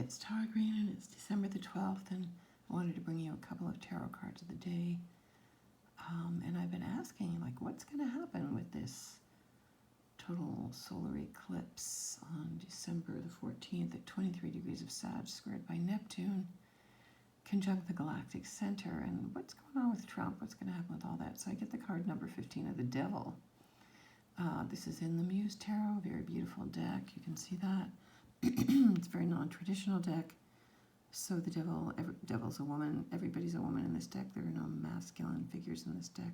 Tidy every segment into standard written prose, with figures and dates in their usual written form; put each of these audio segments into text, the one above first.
It's Tara Green and it's December the 12th, and I wanted to bring you a couple of tarot cards of the day. And I've been asking, like, what's going to happen with this total solar eclipse on December the 14th at 23 degrees of Sag, squared by Neptune, conjunct the galactic center, and what's going on with Trump, what's going to happen with all that. So I get the card number 15 of the Devil. This is in the Muse Tarot, very beautiful deck, you can see that. It's a very non-traditional deck. So the devil's a woman, everybody's a woman in this deck. There are no masculine figures in this deck.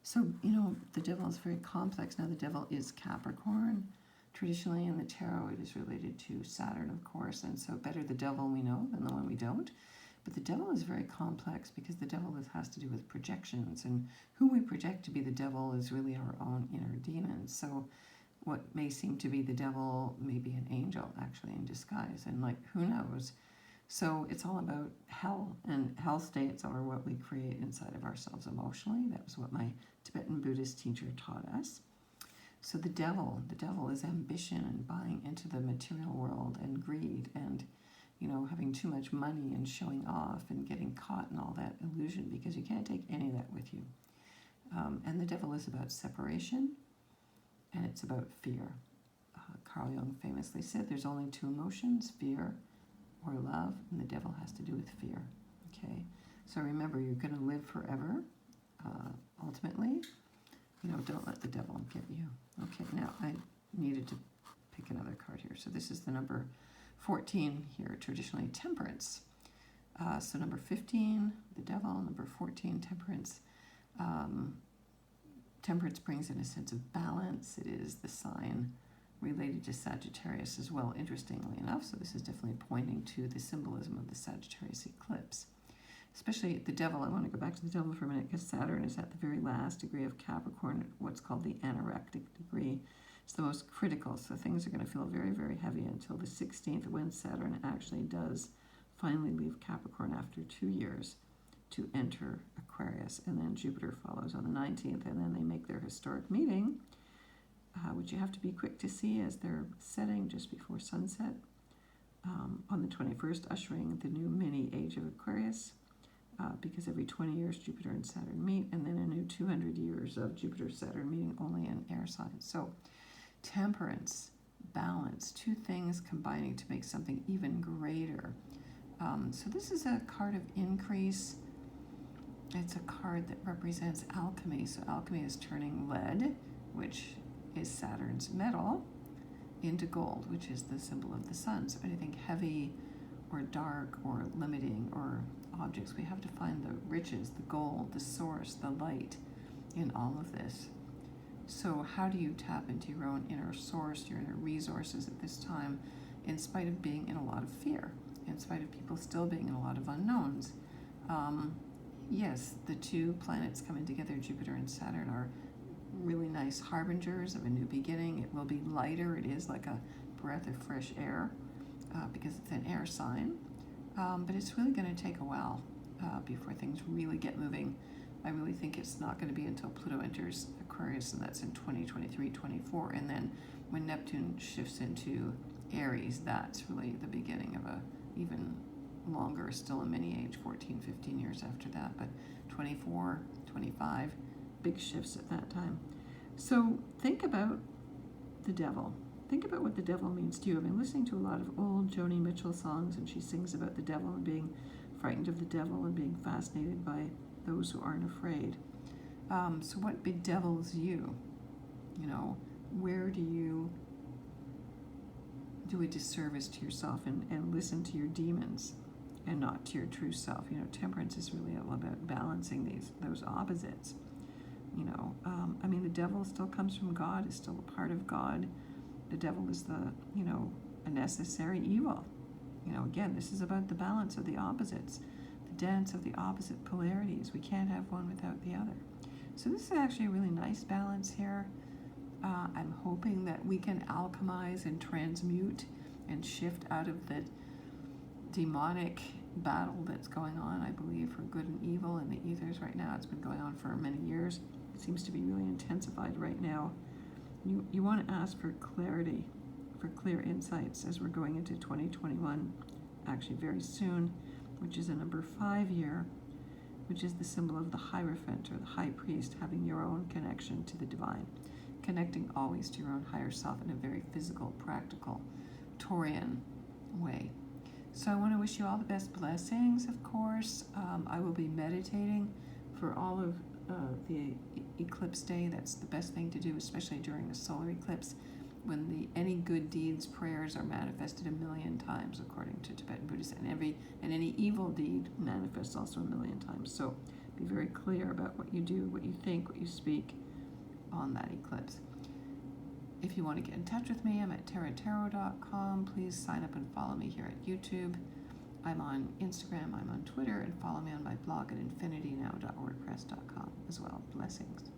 So, you know, the devil is very complex. Now, the devil is Capricorn. Traditionally in the tarot, it is related to Saturn, of course, and so better the devil we know than the one we don't. But the devil is very complex because the devil has to do with projections, and who we project to be the devil is really our own inner demons. So what may seem to be the devil may be an angel, actually, in disguise, and, like, who knows? So it's all about hell, and hell states are what we create inside of ourselves emotionally. That was what my Tibetan Buddhist teacher taught us. So the devil is ambition and buying into the material world and greed and, you know, having too much money and showing off and getting caught in all that illusion, because you can't take any of that with you. And the devil is about separation, and it's about fear. Carl Jung famously said there's only two emotions, fear or love, and the devil has to do with fear. Okay, so remember, you're going to live forever. Ultimately, you know, don't let the devil get you. Okay, now I needed to pick another card here. So this is the number 14 here, traditionally Temperance. So number 15, the devil, number 14, Temperance. Temperance brings in a sense of balance. It is the sign related to Sagittarius as well, interestingly enough. So this is definitely pointing to the symbolism of the Sagittarius eclipse. Especially the devil, I want to go back to the devil for a minute, because Saturn is at the very last degree of Capricorn, what's called the anorectic degree. It's the most critical, so things are going to feel very, very heavy until the 16th, when Saturn actually does finally leave Capricorn after 2 years to enter Aquarius, and then Jupiter follows on the 19th, and then they make their historic meeting, which you have to be quick to see as they're setting just before sunset, on the 21st, ushering the new mini age of Aquarius, because every 20 years Jupiter and Saturn meet, and then a new 200 years of Jupiter-Saturn meeting only in air signs. So temperance, balance, two things combining to make something even greater. So this is a card of increase. It's a card that represents alchemy. So alchemy is turning lead, which is Saturn's metal, into gold, which is the symbol of the sun. So anything heavy or dark or limiting or objects, we have to find the riches, the gold, the source, the light in all of this. So how do you tap into your own inner source, your inner resources at this time, in spite of being in a lot of fear, in spite of people still being in a lot of unknowns? Yes, the two planets coming together, Jupiter and Saturn, are really nice harbingers of a new beginning. It will be lighter. It is like a breath of fresh air, because it's an air sign. But it's really going to take a while before things really get moving. I really think it's not going to be until Pluto enters Aquarius, and that's in 2023-24. And then when Neptune shifts into Aries, that's really the beginning of a even longer, still a mini age, 14, 15 years after that. But 24, 25, big shifts at that time. So think about the devil. Think about what the devil means to you. I've been listening to a lot of old Joni Mitchell songs, and she sings about the devil and being frightened of the devil and being fascinated by those who aren't afraid. So what bedevils you? You know, where do you do a disservice to yourself and listen to your demons and not to your true self? You know, temperance is really all about balancing those opposites. You know, I mean, the devil still comes from God, is still a part of God. The devil is a necessary evil. You know, again, this is about the balance of the opposites, the dance of the opposite polarities. We can't have one without the other. So this is actually a really nice balance here. I'm hoping that we can alchemize and transmute and shift out of the demonic battle that's going on, I believe, for good and evil in the ethers right now. It's been going on for many years. It seems to be really intensified right now. You want to ask for clarity, for clear insights as we're going into 2021 actually very soon, which is a number 5 year, which is the symbol of the Hierophant or the high priest, having your own connection to the divine, connecting always to your own higher self in a very physical, practical, Taurian way. So I want to wish you all the best blessings, of course. I will be meditating for all of the eclipse day. That's the best thing to do, especially during a solar eclipse, when any good deeds, prayers are manifested 1,000,000 times, according to Tibetan Buddhists, and any evil deed manifests also 1,000,000 times. So be very clear about what you do, what you think, what you speak on that eclipse. If you want to get in touch with me, I'm at tarot.com. Please sign up and follow me here at YouTube. I'm on Instagram, I'm on Twitter, and follow me on my blog at infinitynow.wordpress.com as well. Blessings.